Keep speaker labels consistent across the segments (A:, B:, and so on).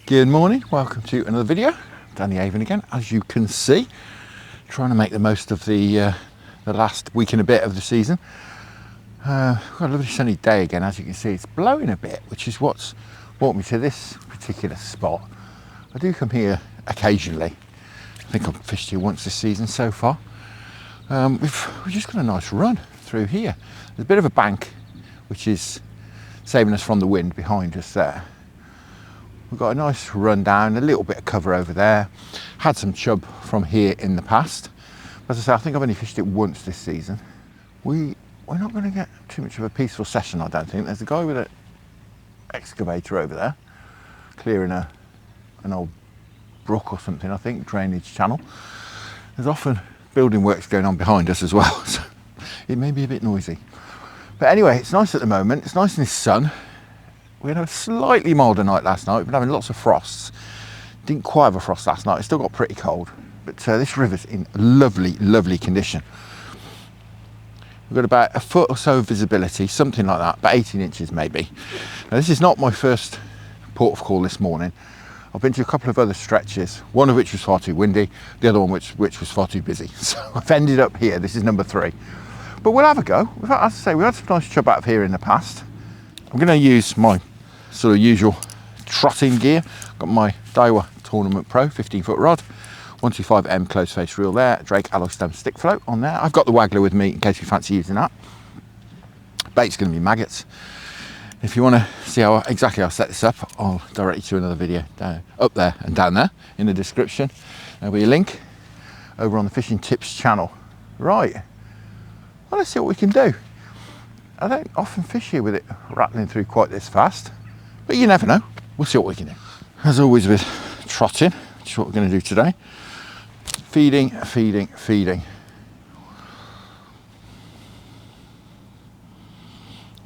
A: Good morning, welcome to another video. Down the Avon again, as you can see, trying to make the most of the last week and a bit of the season. We've got a lovely sunny day again. As you can see, it's blowing a bit, which is what's brought me to this particular spot. I do come here occasionally. I think I've fished here once this season so far. We've just got a nice run through here. There's a bit of a bank which is saving us from the wind behind us there. We've got a nice run down, a little bit of cover over there. Had some chub from here in the past. As I say, I think I've only fished it once this season. We're not going to get too much of a peaceful session, I don't think. There's a guy with an excavator over there, clearing an old brook or something, I think, drainage channel. There's often building works going on behind us as well, so it may be a bit noisy. But anyway, it's nice at the moment. It's nice in the sun. We had a slightly milder night last night. We've been having lots of frosts. Didn't quite have a frost last night. It still got pretty cold. But this river's in lovely, lovely condition. We've got about a foot or so of visibility, something like that, about 18 inches maybe. Now, this is not my first port of call this morning. I've been to a couple of other stretches, one of which was far too windy, the other one which was far too busy. So I've ended up here. This is number 3. But we'll have a go. As I say, we've had some nice chub out of here in the past. I'm going to use my sort of usual trotting gear. Got my Daiwa Tournament Pro 15-foot rod, 125mm close face reel there, Drake alloy stem stick float on there. I've got the waggler with me in case you fancy using that. Bait's going to be maggots. If you want to see how exactly I'll set this up, I'll direct you to another video up there and down there in the description. There'll be a link over on the Fishing Tips channel. Right, well, let's see what we can do. I don't often fish here with it rattling through quite this fast, but you never know. We'll see what we can do. As always with trotting, which is what we're going to do today. Feeding, feeding, feeding.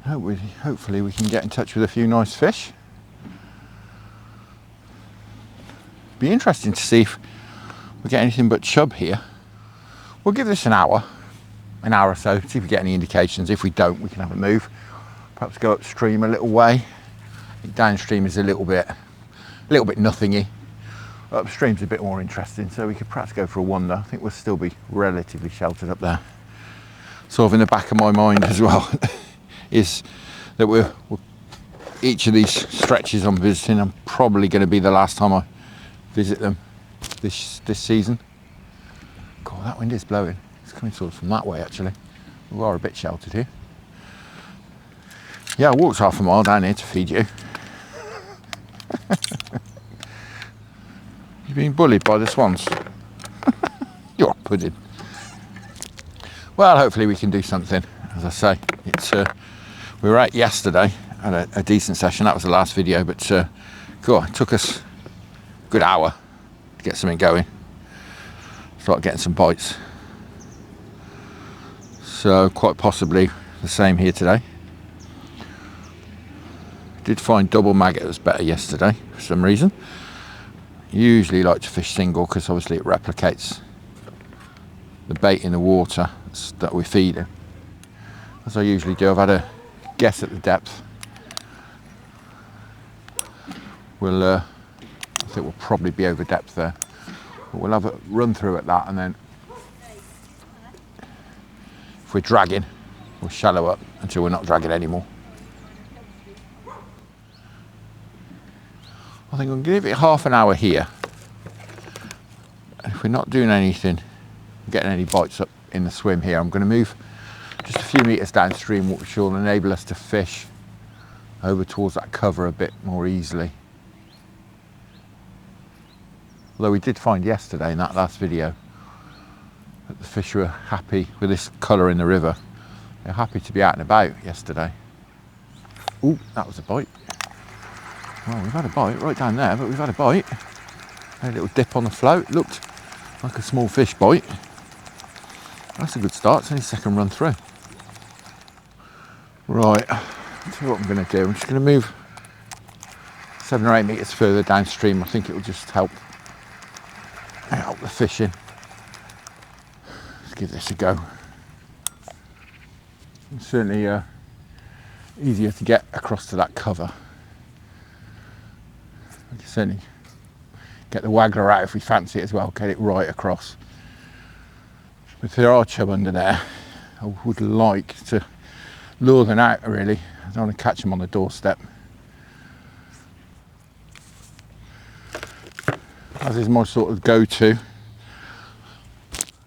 A: Hopefully we can get in touch with a few nice fish. Be interesting to see if we get anything but chub here. We'll give this an hour or so, see if we get any indications. If we don't, we can have a move. Perhaps go upstream a little way. I think downstream is a little bit nothingy. Upstream's a bit more interesting, so we could perhaps go for a wander. I think we'll still be relatively sheltered up there. Sort of in the back of my mind as well is that we're each of these stretches I'm visiting, I'm probably going to be the last time I visit them this season. God, that wind is blowing. It's coming sort of from that way actually. We are a bit sheltered here. Yeah, I walked half a mile down here to feed you. You've been bullied by the swans. You're a pudding. Well, hopefully we can do something. As I say, it's we were out yesterday, had a decent session. That was the last video, but God, it took us a good hour to get something going. Start getting some bites. So quite possibly the same here today. Did find double maggot was better yesterday for some reason. Usually like to fish single because obviously it replicates the bait in the water that we're feeding. As I usually do, I've had a guess at the depth. I think we'll probably be over depth there. But we'll have a run through at that, and then if we're dragging, we'll shallow up until we're not dragging anymore. I think I'm going to give it half an hour here. And if we're not doing anything, getting any bites up in the swim here, I'm going to move just a few meters downstream, which will enable us to fish over towards that cover a bit more easily. Although we did find yesterday in that last video that the fish were happy with this colour in the river. They're happy to be out and about yesterday. Ooh, that was a bite. Well, we've had a bite right down there, but we've had a bite. Had a little dip on the float. Looked like a small fish bite. That's a good start. It's only second run through. Right, I'll tell you what I'm going to do. I'm just going to move 7 or 8 meters further downstream. I think it will just help the fishing. Let's give this a go. It's certainly easier to get across to that cover. I can certainly get the waggler out if we fancy it as well, get it right across. If there are chub under there, I would like to lure them out really. I don't want to catch them on the doorstep. As is my sort of go-to.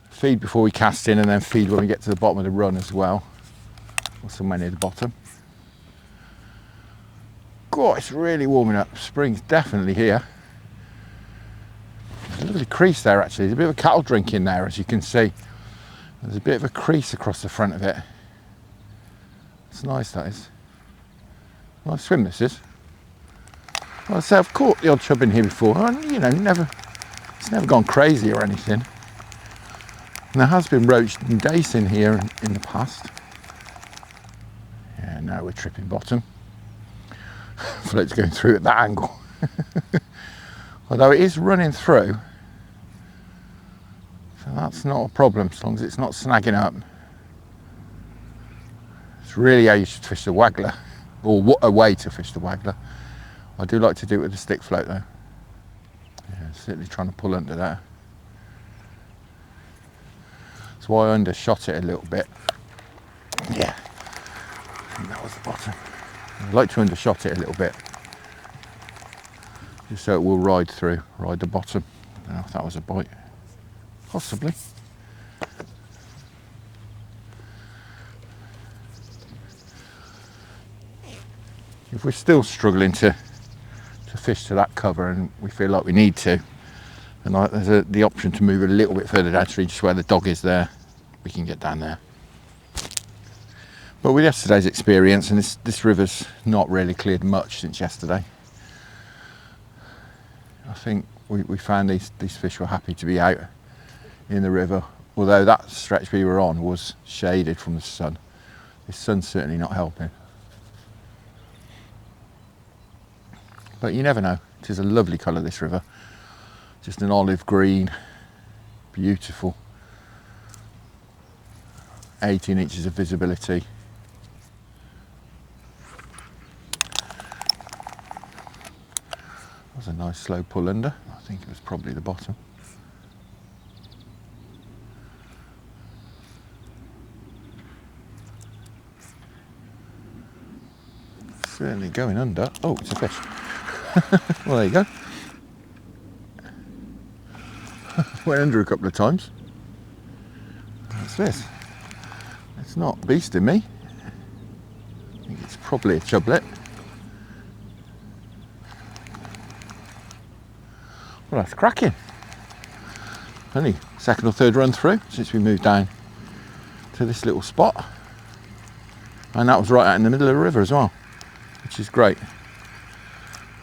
A: Feed before we cast in and then feed when we get to the bottom of the run as well. Or somewhere near the bottom. God, it's really warming up. Spring's definitely here. There's a lovely crease there actually. There's a bit of a cattle drink in there as you can see. There's a bit of a crease across the front of it. It's nice, that is. Nice swim this is. Well, I say I've caught the odd chub in here before, and you know, it's never gone crazy or anything. And there has been roach and dace in here in the past. Yeah, now we're tripping bottom. Float's going through at that angle. Although it is running through, so that's not a problem as long as it's not snagging up. It's really how you should fish the waggler, or what a way to fish the waggler. I do like to do it with a stick float though. Yeah, certainly trying to pull under there. That's why I undershot it a little bit. Yeah, I think that was the bottom. I'd like to undershot it a little bit, just so it will ride through, ride the bottom. I don't know if that was a bite. Possibly. If we're still struggling to fish to that cover and we feel like we need to, and there's the option to move a little bit further down to just where the dog is there, we can get down there. But with yesterday's experience, and this river's not really cleared much since yesterday, I think we found these fish were happy to be out in the river, although that stretch we were on was shaded from the sun. The sun's certainly not helping. But you never know. It is a lovely colour, this river. Just an olive green, beautiful. 18 inches of visibility. That was a nice slow pull under. I think it was probably the bottom. Certainly going under. Oh, it's a fish. Well, there you go. Went under a couple of times. What's this? It's not beasting me. I think it's probably a chublet. Well, that's cracking. Only second or third run through since we moved down to this little spot. And that was right out in the middle of the river as well, which is great.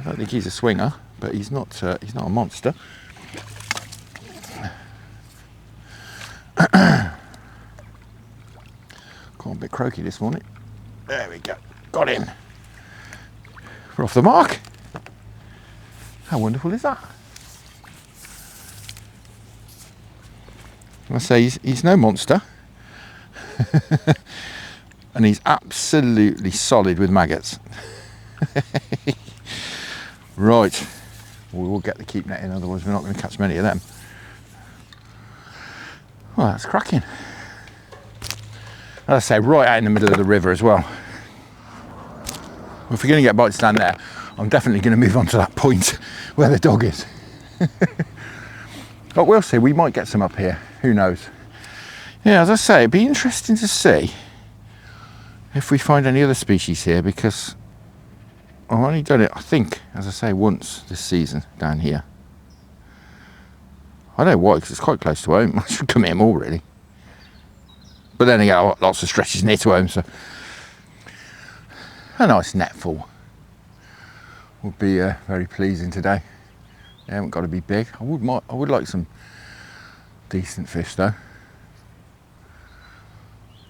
A: I don't think he's a swinger, but he's not a monster. Got a bit croaky this morning. There we go. Got him. We're off the mark. How wonderful is that? I say he's no monster. And he's absolutely solid with maggots. Right, we will get the keep net in, otherwise we're not going to catch many of them. Well, that's cracking. As I say, right out in the middle of the river as well. Well, if we're going to get bites down there, I'm definitely going to move on to that point where the dog is. But we'll see, we might get some up here, who knows. Yeah, as I say, it'd be interesting to see if we find any other species here, because I've only done it, I think, as I say, once this season down here. I don't know why, because it's quite close to home. I should come here more, really. But then again, I've got lots of stretches near to home, so a nice net full would be very pleasing today. They haven't got to be big. I would like some decent fish though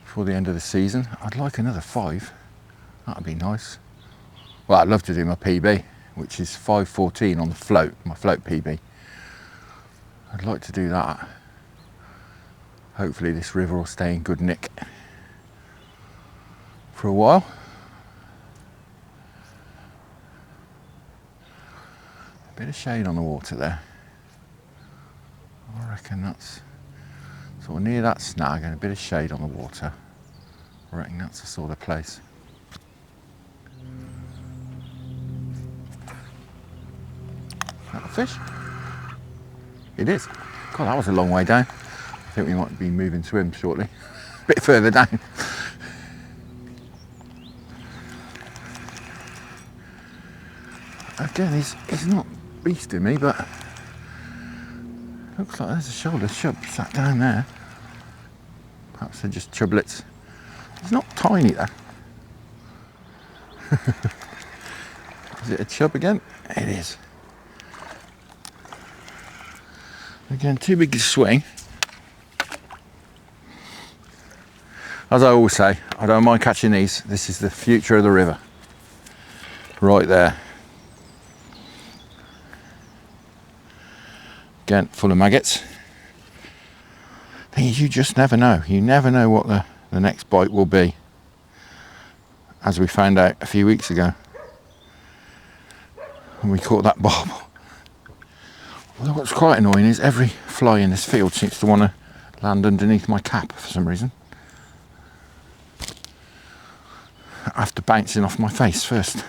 A: before the end of the season. I'd like another 5. That'd be nice. Well, I'd love to do my PB, which is 5:14 on the float, my float PB. I'd like to do that. Hopefully this river will stay in good nick for a while. A bit of shade on the water there. I reckon that's sort of near that snag and a bit of shade on the water. I reckon that's the sort of place. Is that a fish? It is. God, that was a long way down. I think we might be moving to him shortly. A bit further down. Again, he's not beasting me, but looks like there's a shoulder chub sat down there. Perhaps they're just chublets. It's not tiny though. Is it a chub again? It is. Again, too big to swing. As I always say, I don't mind catching these. This is the future of the river. Right there. Again, full of maggots. Thing is, you just never know. You never know what the next bite will be. As we found out a few weeks ago when we caught that bob. Well, what's quite annoying is every fly in this field seems to want to land underneath my cap for some reason. After bouncing off my face first.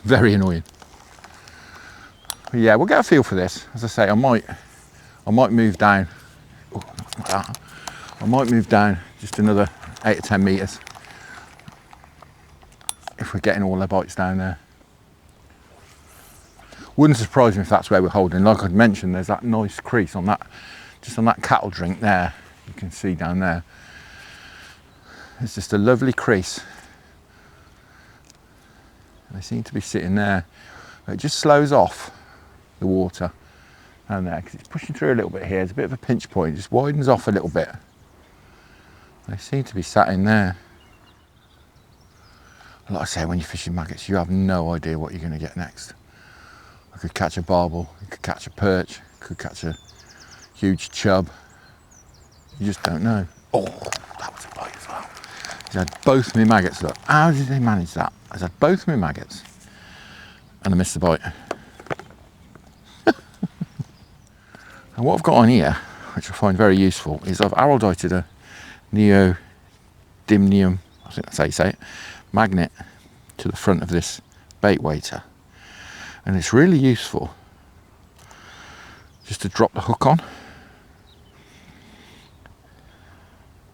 A: Very annoying. But yeah, we'll get a feel for this. As I say, I might move down. Oh, not like that. I might move down just another 8 or 10 metres if we're getting all the bites down there. Wouldn't surprise me if that's where we're holding. Like I'd mentioned, there's that nice crease on that, just on that cattle drink there. You can see down there. It's just a lovely crease. And they seem to be sitting there. It just slows off the water down there because it's pushing through a little bit here. There's a bit of a pinch point. It just widens off a little bit. They seem to be sat in there. Like I say, when you're fishing maggots, you have no idea what you're going to get next. I could catch a barbel, you could catch a perch, could catch a huge chub. You just don't know. Oh, that was a bite as well. He's had both my maggots. Look, how did they manage that? He's had both my maggots. And I missed the bite. And what I've got on here, which I find very useful, is I've araldited a neodymium, I think that's how you say it, magnet to the front of this bait weighter. And it's really useful just to drop the hook on.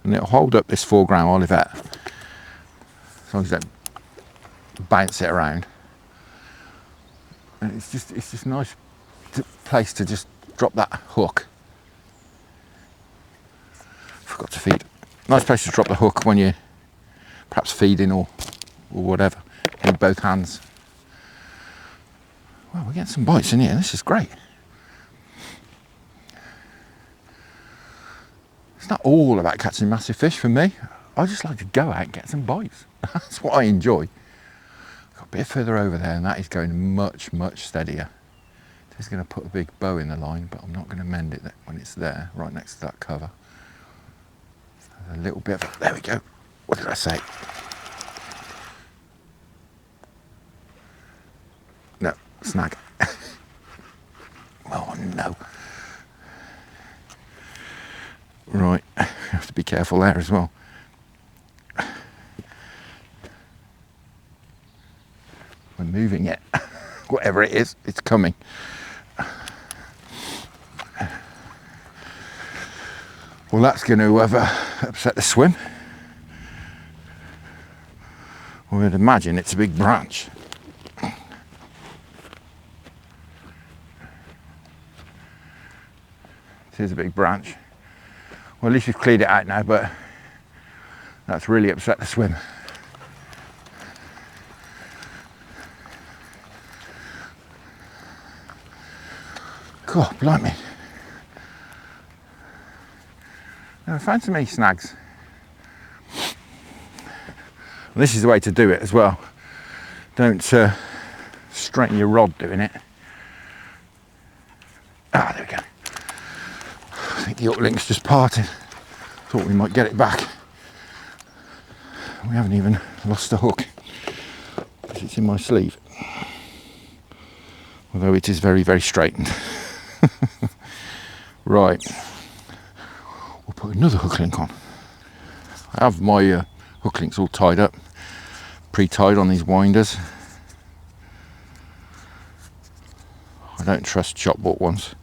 A: And it'll hold up this 4 gram olivet as long as you don't bounce it around. And it's just a nice place to just drop that hook. Forgot to feed. Nice place to drop the hook when you're perhaps feeding or whatever. With both hands. Well, we're getting some bites in here. This is great. It's not all about catching massive fish for me. I just like to go out and get some bites. That's what I enjoy. Got a bit further over there and that is going much, much steadier. It's going to put a big bow in the line, but I'm not going to mend it when it's there, right next to that cover. A little bit of, there we go. What did I say? No, snag. Oh no. Right, I have to be careful there as well. We're moving it. Whatever it is, it's coming. Well, that's going to upset the swim. I would imagine it's a big branch. Here's a big branch. Well, at least we've cleared it out now, but that's really upset the swim. God, blimey. Now, I found so many snags. And this is the way to do it as well. Don't straighten your rod doing it. Ah, there we go. I think the hook link's just parted. Thought we might get it back. We haven't even lost the hook because it's in my sleeve. Although it is very, very straightened. Right, we'll put another hook link on. I have my hook links all tied up, pre-tied on these winders. I don't trust shop bought ones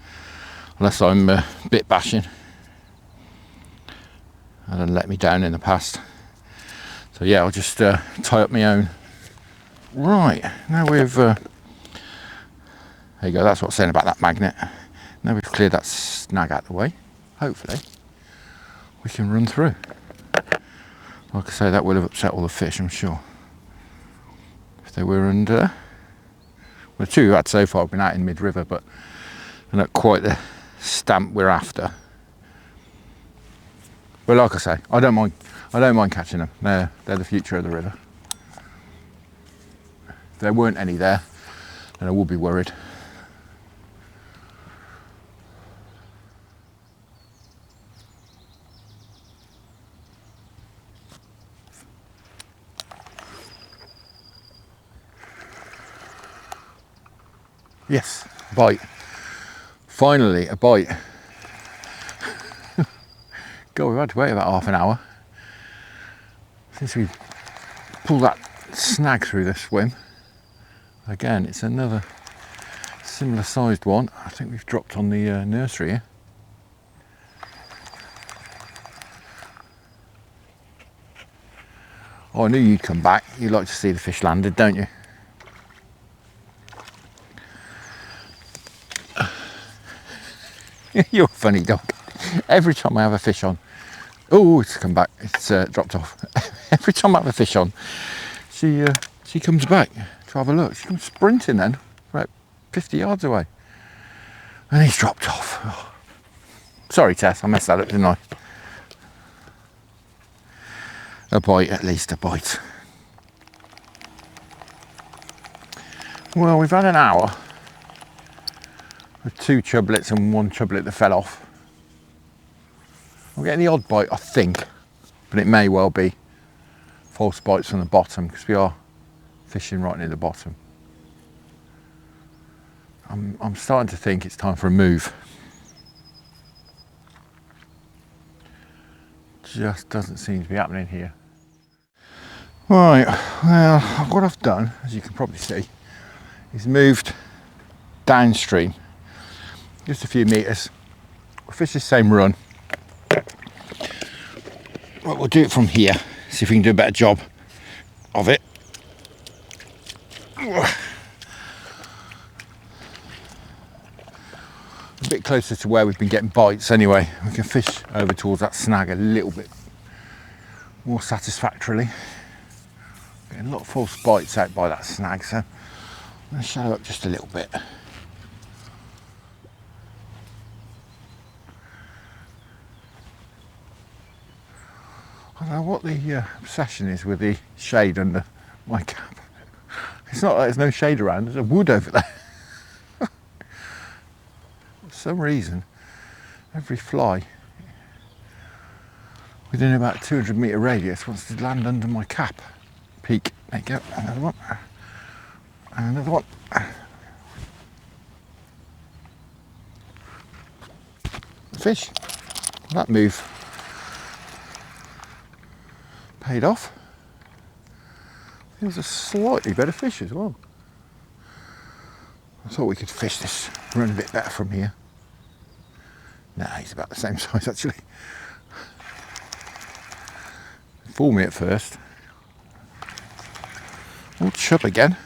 A: unless I'm bit bashing, and then let me down in the past. So yeah, I'll just tie up my own. Right, now we've there you go, that's what I'm saying about that magnet. Now we've cleared that snag out of the way, hopefully we can run through. Like I say, that will have upset all the fish, I'm sure, if they were under. Well, the two we've had so far have been out in mid-river, but they're not quite the stamp we're after. But like I say, I don't mind catching them. They're the future of the river. If there weren't any there, then I would be worried. Yes, bite. Finally, a bite. God, we've had to wait about half an hour since we pulled that snag through the swim. Again, it's another similar sized one. I think we've dropped on the nursery here. Oh, I knew you'd come back. You like to see the fish landed, don't you? You're a funny dog. Every time I have a fish on, oh, it's come back. It's dropped off. Every time I have a fish on, she comes back to have a look. She comes sprinting then, about 50 yards away, and he's dropped off. Oh. Sorry, Tess, I messed that up, didn't I? A bite, at least a bite. Well, we've had an hour with 2 chublets and 1 chublet that fell off. I'm getting the odd bite, I think, but it may well be false bites from the bottom because we are fishing right near the bottom. I'm starting to think it's time for a move. Just doesn't seem to be happening here. Right, well, what I've done, as you can probably see, is moved downstream just a few metres. We'll fish the same run. Well, we'll do it from here, see if we can do a better job of it. A bit closer to where we've been getting bites anyway. We can fish over towards that snag a little bit more satisfactorily. Getting a lot of false bites out by that snag, so I'm going to shallow up just a little bit. I don't know what the obsession is with the shade under my cap. It's not like there's no shade around, there's a wood over there. For some reason, every fly within about 200 metre radius wants to land under my cap. Peek, there you go, another one, and another one. Fish, that move paid off. It was a slightly better fish as well. I thought we could fish this run a bit better from here. Nah, he's about the same size actually. Fooled me at first. Oh, chub again.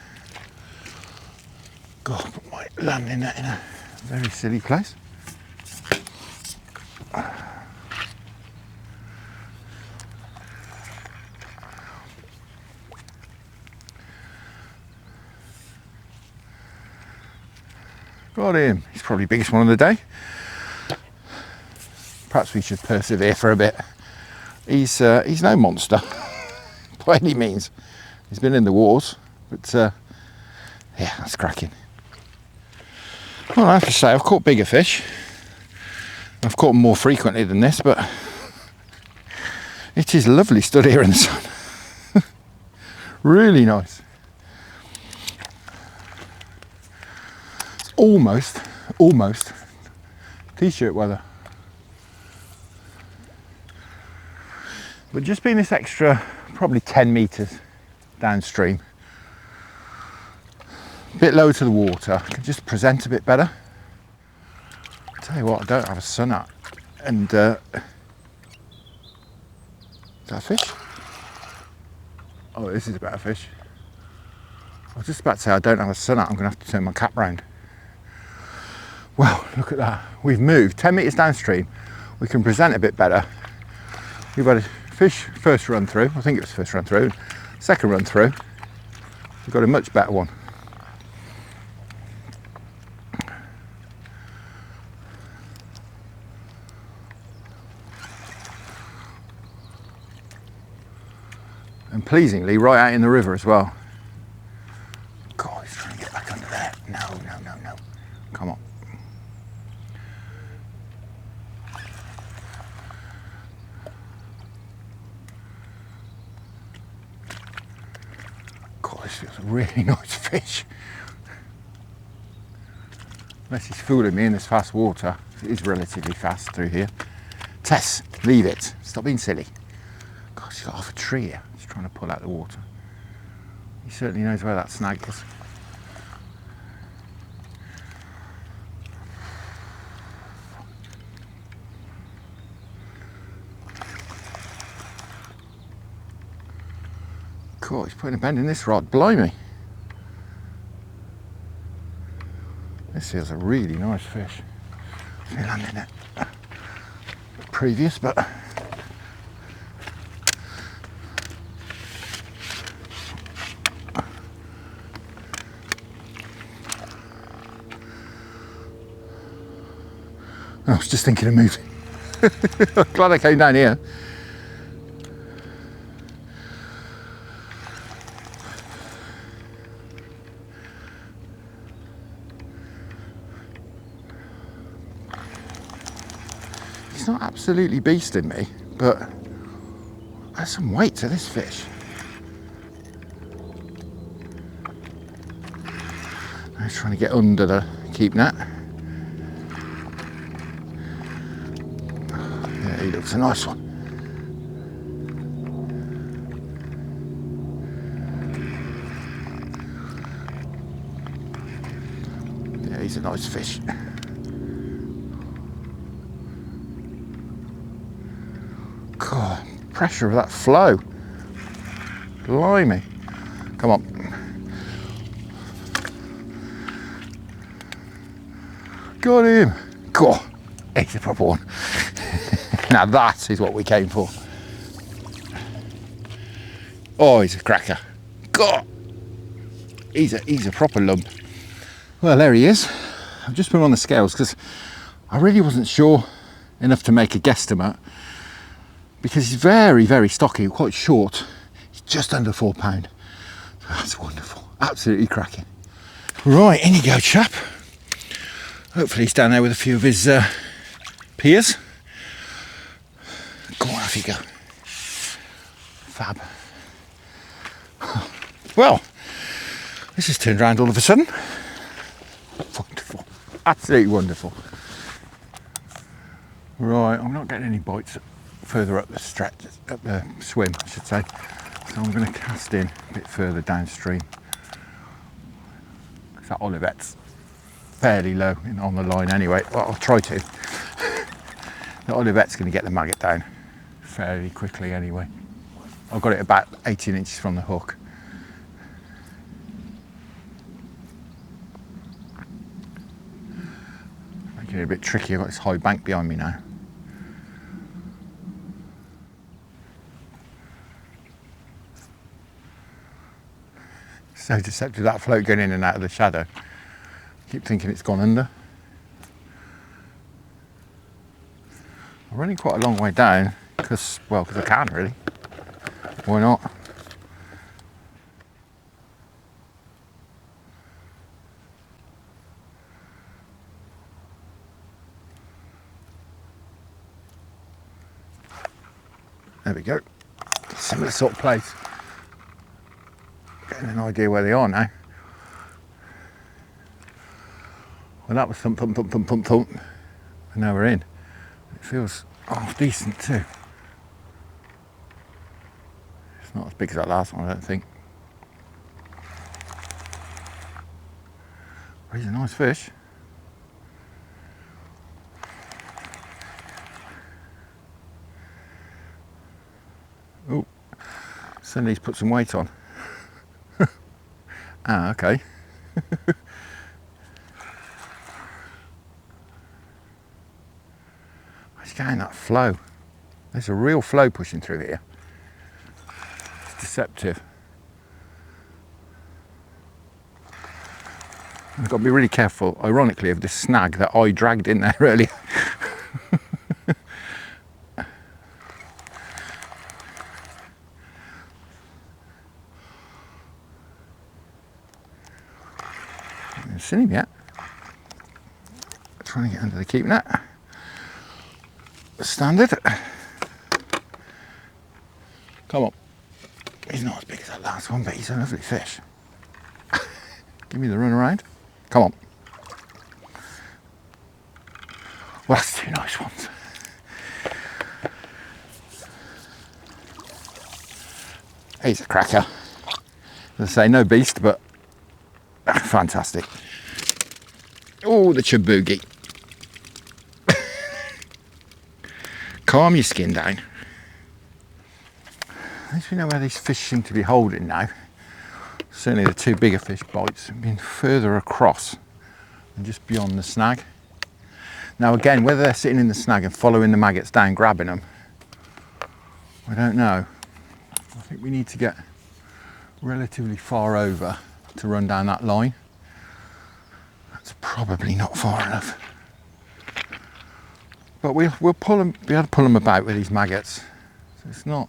A: God, I might land in that in a very silly place. Got him. He's probably the biggest one of the day. Perhaps we should persevere for a bit. He's no monster by any means. He's been in the wars, but yeah, that's cracking. Well, I have to say, I've caught bigger fish. I've caught them more frequently than this, but it is lovely stood here in the sun. Really nice. It's almost t-shirt weather. But just being this extra, probably 10 metres downstream, a bit lower to the water, I can just present a bit better. Tell you what, I don't have a sun out, and is that a fish? Oh, this is a better fish. I was just about to say I don't have a sun out, I'm going to have to turn my cap round. Well, look at that. We've moved 10 metres downstream. We can present a bit better. We've had a fish first run through. I think it was first run through. Second run through, we've got a much better one. And pleasingly, right out in the river as well. God, he's trying to get back under there. No, no, no, no. Come on. God, this feels a really nice fish. Unless he's fooling me in this fast water. It is relatively fast through here. Tess, leave it. Stop being silly. God, she's got off a tree here. She's trying to pull out the water. He certainly knows where that snag is. God, he's putting a bend in this rod. Blimey. This feels a really nice fish. I've been landing it previous, but I was just thinking of moving. I'm glad I came down here. He's not absolutely beasting me, but there's some weight to this fish. He's trying to get under the keep net. Yeah, he looks a nice one. Yeah, he's a nice fish. God, pressure of that flow. Blimey. Come on. Got him. God, he's a proper one. Now that is what we came for. Oh, he's a cracker. God, he's a proper lump. Well, there he is. I've just put him on the scales because I really wasn't sure enough to make a guesstimate, because he's very, very stocky, quite short. He's just under £4. That's wonderful. Absolutely cracking. Right, in you go, chap. Hopefully he's down there with a few of his peers. Go on, off you go. Fab. Well, this has turned around all of a sudden. Wonderful. Absolutely wonderful. Right, I'm not getting any bites further up the stretch, up the swim, I should say. So I'm going to cast in a bit further downstream. Because that olivet's fairly low on the line anyway. Well, I'll try to. The olivet's going to get the maggot down fairly quickly anyway. I've got it about 18 inches from the hook. Making it a bit tricky. I've got this high bank behind me now. So deceptive, that float going in and out of the shadow. Keep thinking it's gone under. I'm running quite a long way down because I can really. Why not? There we go. Similar sort of place. Getting an idea where they are now. Well, that was thump, thump, thump, thump, thump, thump. And now we're in. It feels decent too. It's not as big as that last one, I don't think. Oh, he's a nice fish. Oh, suddenly he's put some weight on. Ah, okay. He's getting that flow. There's a real flow pushing through here. It's deceptive. I've got to be really careful, ironically, of this snag that I dragged in there earlier. I haven't seen him yet. Trying to get under the keep net. Standard. Come on. He's not as big as that last one, but he's a lovely fish. Give me the run around. Come on. Well, that's two nice ones. He's a cracker. As I say, no beast, but fantastic. Oh, the chub boogie. Calm your skin down. At least we know where these fish seem to be holding now. Certainly the two bigger fish bites have been further across and just beyond the snag. Now again, whether they're sitting in the snag and following the maggots down, grabbing them, I don't know. I think we need to get relatively far over to run down that line. That's probably not far enough. But we'll pull them, be able to pull them about with these maggots. So it's not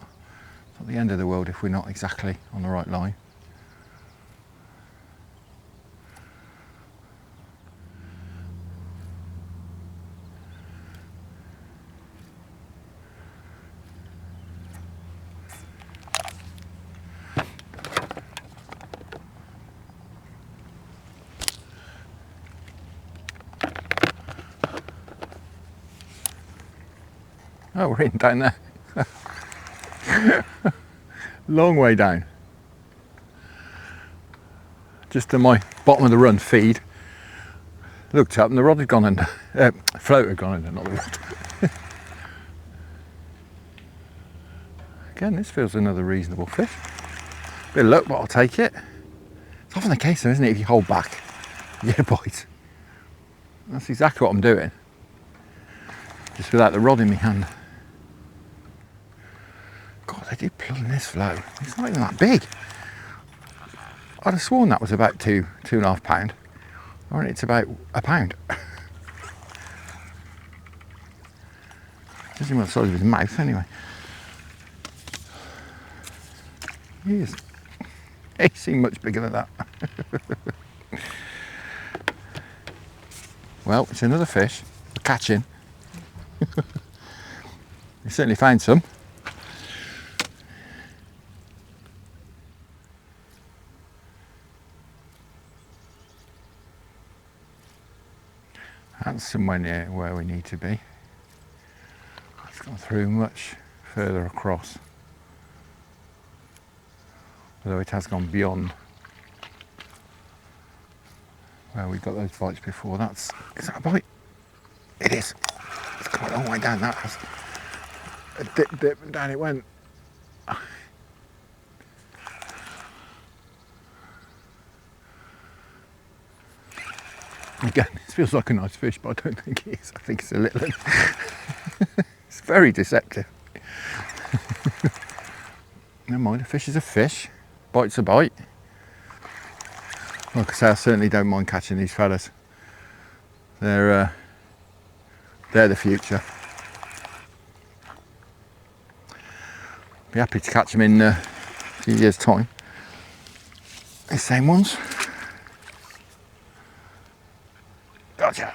A: the end of the world if we're not exactly on the right line. Oh, we're in down there. Long way down. Just to my bottom of the run feed. Looked up and the rod had gone under. Float had gone under, not the rod. Again, this feels another reasonable fish. Bit of luck, but I'll take it. It's often the case though, isn't it? If you hold back, you get a bite. That's exactly what I'm doing. Just without the rod in my hand. God, they did pull in this flow. It's not even that big. I'd have sworn that was about 2.5 pound. I reckon it's about a pound. Judging by the size of his mouth, anyway. He seemed much bigger than that. Well, it's another fish. We're catching. We certainly found some. That's somewhere near where we need to be. It's gone through much further across. Although it has gone beyond where we got those bites before. Is that a bite? It is. It's gone a long way down. That was a dip, and down it went. Again, this feels like a nice fish, but I don't think it is. I think it's a little one. It's very deceptive. Never mind, a fish is a fish. Bite's a bite. Like I say, I certainly don't mind catching these fellas. They're the future. Be happy to catch them in a few years' time. These same ones. Gotcha.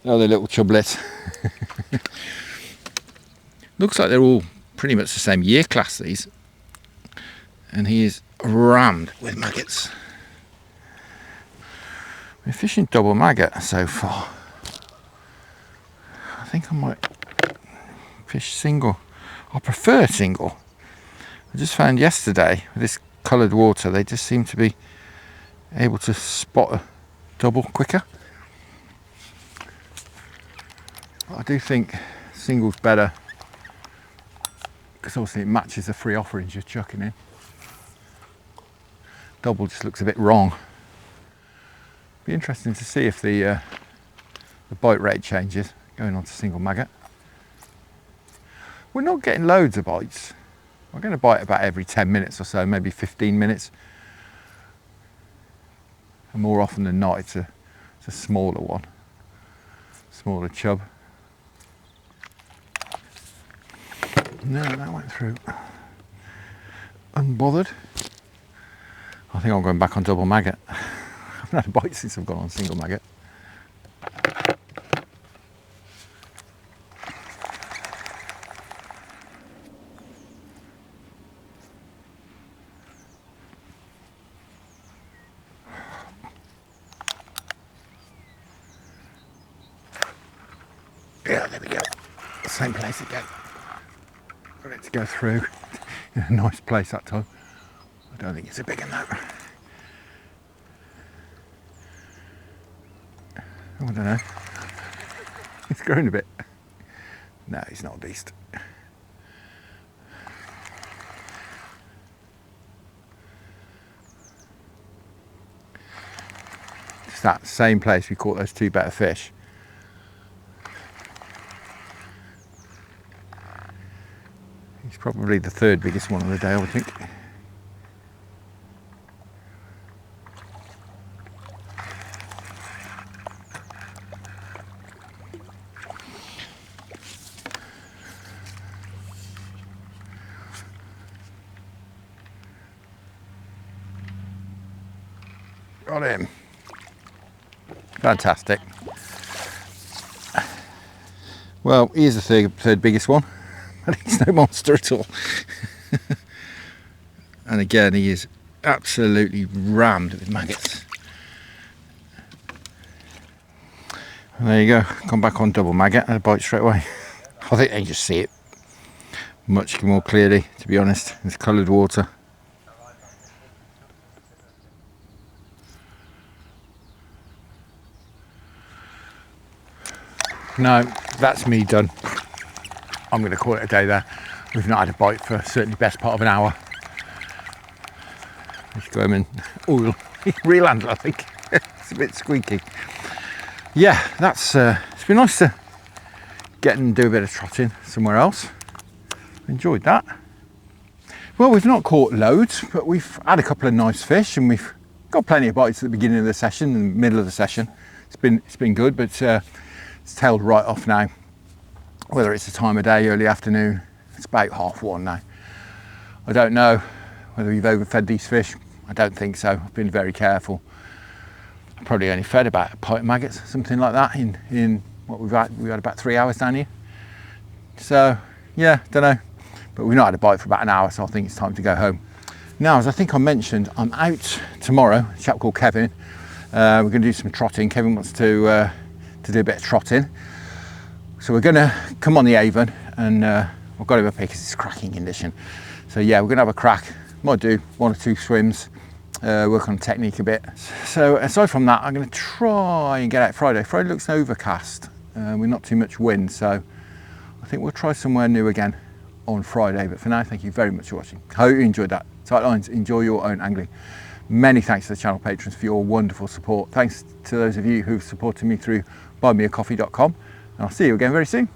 A: Oh, the little chublets. Looks like they're all pretty much the same year class, these. And he is rammed with maggots. We're fishing double maggot so far. think I might fish single. I prefer single. I just found yesterday with this coloured water, they just seem to be able to spot a double quicker. I do think single's better because obviously it matches the free offerings you're chucking in. Double just looks a bit wrong. Be interesting to see if the bite rate changes going on to single maggot. We're not getting loads of bites. We're going to bite about every 10 minutes or so, maybe 15 minutes. And more often than not, it's a smaller one, smaller chub. No, that went through unbothered. I think I'm going back on double maggot. I haven't had a bite since I've gone on single maggot. Yeah, there we go. Same place again. Got it to go through in a nice place that time. I don't think it's a big one though. Oh, I don't know. It's growing a bit. No, he's not a beast. It's that same place we caught those two better fish. He's probably the third biggest one of the day, I would think. Got him. Fantastic. Well, he is the third biggest one, but he's no monster at all. And again, he is absolutely rammed with maggots. And there you go, come back on double maggot and a bite straight away. I think they just see it much more clearly, to be honest. It's coloured water. No, that's me done. I'm going to call it a day there. We've not had a bite for certainly the best part of an hour. Let's go home and oil. Reel handle, I think. It's a bit squeaky. Yeah, that's it's been nice to get and do a bit of trotting somewhere else. Enjoyed that. Well, we've not caught loads, but we've had a couple of nice fish and we've got plenty of bites at the beginning of the session and the middle of the session. It's been good, but it's tailed right off now. Whether it's the time of day, early afternoon, it's about 1:30 now. I don't know whether we've overfed these fish. I don't think so. I've been very careful. I probably only fed about a pint of maggots, something like that, in what we've had about 3 hours down here. So yeah, don't know. But we've not had a bite for about an hour, so I think it's time to go home. Now, as I think I mentioned, I'm out tomorrow, a chap called Kevin. We're going to do some trotting. Kevin wants to do a bit of trotting. So we're going to come on the Avon and I've got him up here because it's cracking condition. So yeah, we're going to have a crack. Might do 1 or 2 swims, work on technique a bit. So aside from that, I'm going to try and get out Friday. Friday looks overcast with not too much wind, so I think we'll try somewhere new again on Friday. But for now, thank you very much for watching. I hope you enjoyed that. Tight lines, enjoy your own angling. Many thanks to the channel patrons for your wonderful support. Thanks to those of you who've supported me through buymeacoffee.com, and I'll see you again very soon.